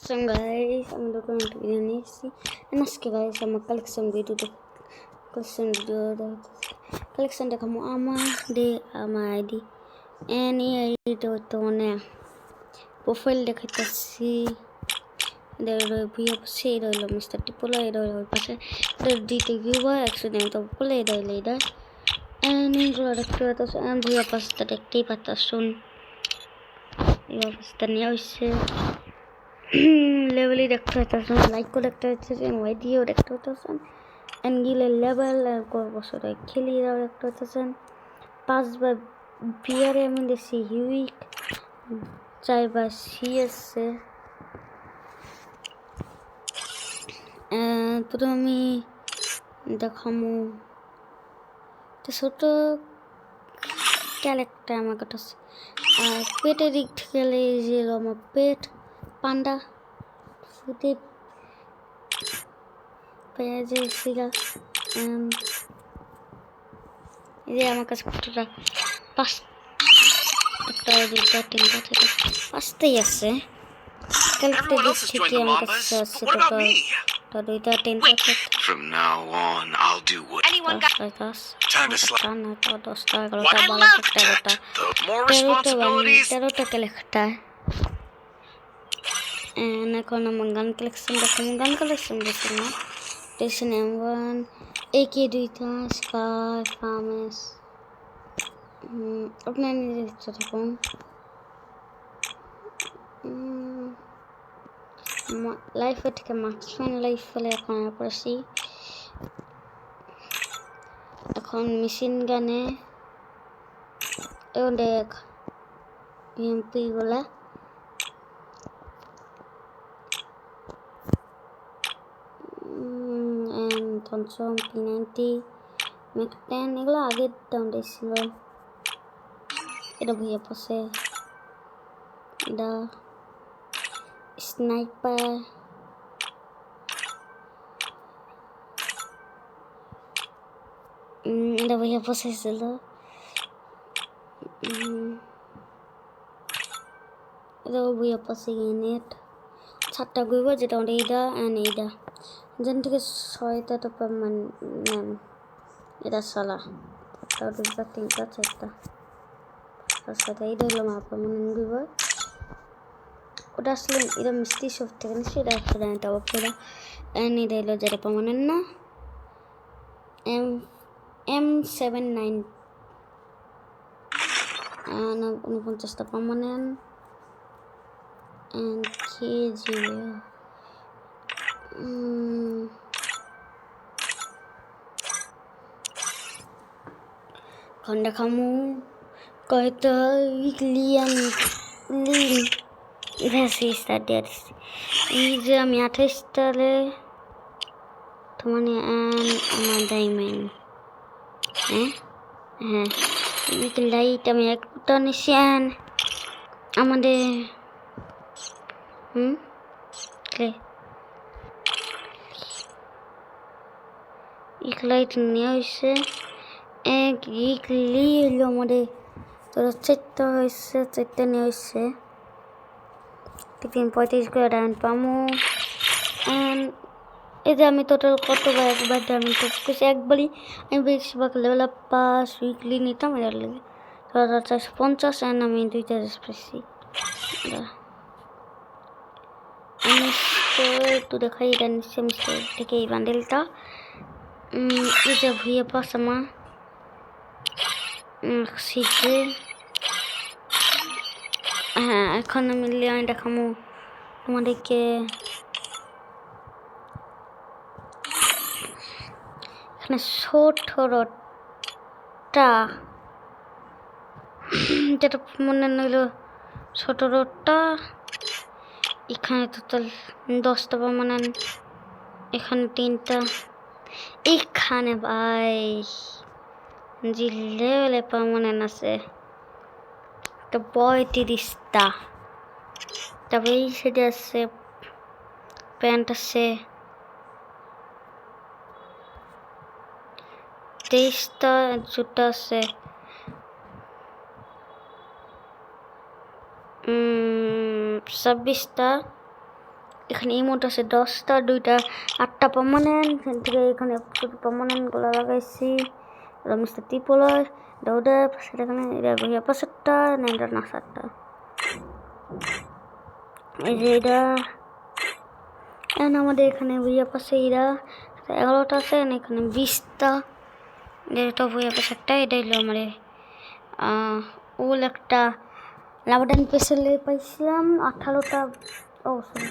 So guys, I'm going to be nice. And ask guys, I'm a collection video. Collection de kamu ama de ama ID. Any ID to one profile দেখাইতাছি সেই রইল mister টিপোলা এই রইল ওই পাশে দিতে গিয়ে accident তো বলে এই রইল এটা এইগুলো দেখতে পাচ্ছ দুই অবস্থা দেখতেই পাচ্ছ শুন এই অবস্থা নিয়ে হচ্ছে লেভেলই দেখতে পাচ্ছেন লাইকও দেখতে পাচ্ছেন ওয়াইডিও দেখতে পাচ্ছেন অ্যাঙ্গিলের লেভেল বছরে খেলিয়ে দেখতে পাচ্ছেন 5 বার বিয়ারে আমি দেখছি হিউইক 4 বার সিএসএ তো আমি দেখামু ছোট ক্যারেক্টার আমার কাছে আর পেটের দিক থেকে গেলে যে আমার পেট পান্ডা ফুটে পেঁয়াজের শিলা এই যে আমার কাছে কতটা একটা দুটা তিনটা থেকে পাঁচটাই আছে ক্যারেক্টার দিক থেকে আমার কাছে আছে তো দুইটা তিনটা From now on, I'll do what time to slap. What I love that. The more responsibilities. 13টা ক্যারেক্টার এখন আমার গান কালেকশন দেখুন গান কালেকশন দেখুন না স্টেশন M1 AK2 স্কাই ফার্মেস আপনার নিজের ইচ্ছা থাকুন লাইফ থেকে মার্কসম্যান লাইফ ফেলে এখন পড়েছি এখন মেশিন গানে দেখ এমপি বলে Thompson P90 Mac10 এগুলো আগের দামটা ছিল এটা ভুইয়া পাশে এটা স্নাইপার এটা ভুইয়া পাশে ছিল এটা ভুইয়া পাশে নেট 7টা গুইব যেটা ওটা এইটা অ্যান্ড এইটা যেন থেকে 6টা তো নেন এটা সালা তাও 2টা 3টা 4টা 5টা এইটা হলো আমার পারমানেন্ট গুইব ওটা আসলে এটা মিষ্টি সব থেকে না সেটা আসলে এটা ওপরে অ্যান্ড এটা হলো যেটা পারমানেন্ট না M79 49টা পারমানেন্ট and KG খন্ডা খামু কয়তো উইকলিয়ান লিন ভ্যাসি স্টাডিয়ার এই যে আমি 28 সালে তো মানে আমার ডাইমেন্ড হ্যাঁ উইক লাইট আমি একটা নিশান আমাদের এক লাইট নিয়ে হয়েছে এক উইকলি হলো আমাদের তোরা 4টা হয়েছে 4টা নিয়ে হয়েছে 35 করে ডায়মন্ড পামো এই যে আমি টোটাল কতবার একবার ডায়মন্ড পেয়েছি একবারই আমি বেশিরভাগ লেভেল আপ পাস উইকলি নিতাম এটার লেগে 450 অ্যান্ড আমি 2টা পেয়েছি একটু দেখাই এটা নিচ্ছে মিস্টার থেকে এই বান্ডেলটা এই যে ভুইয়া পাস আমার শিখছে হ্যাঁ এখন আমি লিয়ান দেখামো তোমাদেরকে এখানে 17টা যেটা মনে নিল 17টা এখানে টোটাল 10টা পার্মানেন্ট এখানে 3টা এখানে ভাই যে লেভেলে পার্মানেন্ট আছে একটা 35টা তবে এই সাইডে আছে প্যান্ট আছে 23টা জুতা আছে 26টা এখানে ইমোট আছে 10টা, 2টা 8টা পার্মানেন্ট। এখান থেকে এখানে শুধু পার্মানেন্টগুলো লাগাইছি। এটা মিস্টার ত্রিপলার, এটা সেটা এখানে এটা ভুইয়া পাশেরটা না এটা নাসারটা। এই যে এটা এখন আমাদের এখানে ভুইয়া পাশে এরা 11টা আছে, এখানে 20টা। এটা ভুইয়া পাশেরটা, এটা হলো আমার ওল একটা লাভাডান পেসেলে পাইছিলাম 18টা। ও সরি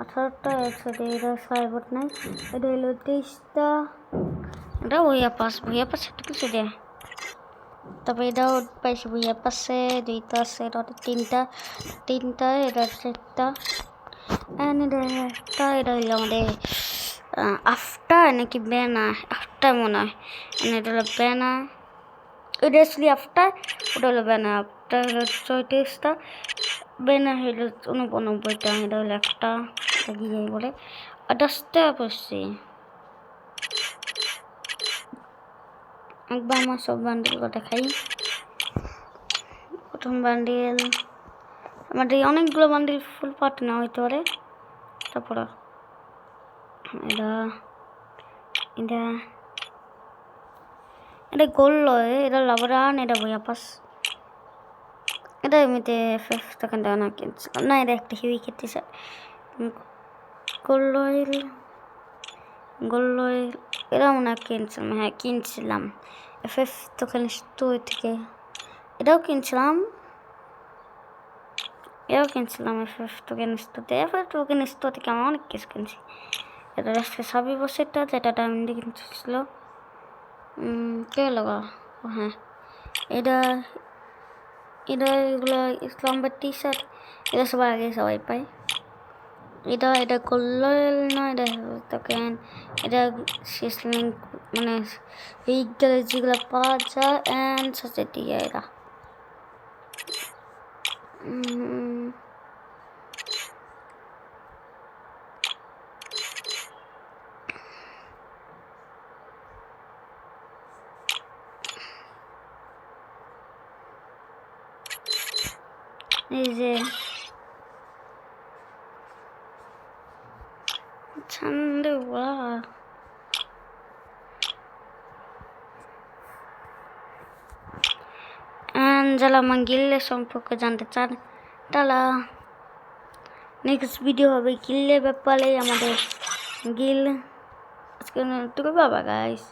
18টা, একসাথে এটা সাইবট নাই। এটা হলো 23টা। এটা ভুইয়া পাশে একটা কিছু দেয়। তারপরে এটাও পাইছি ভুইয়া পাশে 2টা আছে, এটা 3টা, এটা 4টা। এটা হইলো আমাদের আফটার নাকি বেনা, আফটার মনে হয়। এটা হলো বেনা, ওইটা আসলে আফটার, ওটা হলো বেনা। আফটার হলো 34টা, বেনা হইলো 89টা। এটা হলো একটা গিয়ে বলে 10টা পড়ছি। একবার আমার সব বান্ডিল কটা খাই। প্রথম বান্ডিল আমাদের অনেকগুলো বান্ডিল ফুল পার্ট না হইতে পারে। তারপর এটা এটা এটা গোল লয়, এটা লাভারান, এটা ভুইয়া পাস। এটা এমনিতে 5 সেকেন্ড না কিনছিলাম না, এটা একটা হিউই খেতে চাই। গোল লয়েল এটাও না কিনছিলাম, হ্যাঁ কিনছিলাম 5 তখন স্টোর থেকে। এটাও কিনছিলাম 5 টোকেন স্টোর থেকে। 5 টোকেন স্টোর থেকে আমি অনেক কিছু কিনছি। এটা রাস্তায় সবই বসেটা, যেটা ডায়মন্ডে কিনছিল। কে লাগা, হ্যাঁ এটা এগুলো ইসলামবাদ টি শার্ট, এটা সবার আগে সবাই পায়। এটা করলো না, এটা টোকেন, এটা মানে এই যেগুলো পাওয়া যায় অ্যান্ড সোসাইটি। এরা এই যে ছান্দুয়া যারা আমার গিল্লের সম্পর্কে জানতে চান তারা নেক্সট ভিডিও হবে গিল্লের ব্যাপারে। আমাদের গিল আজকে বাবা গাইস।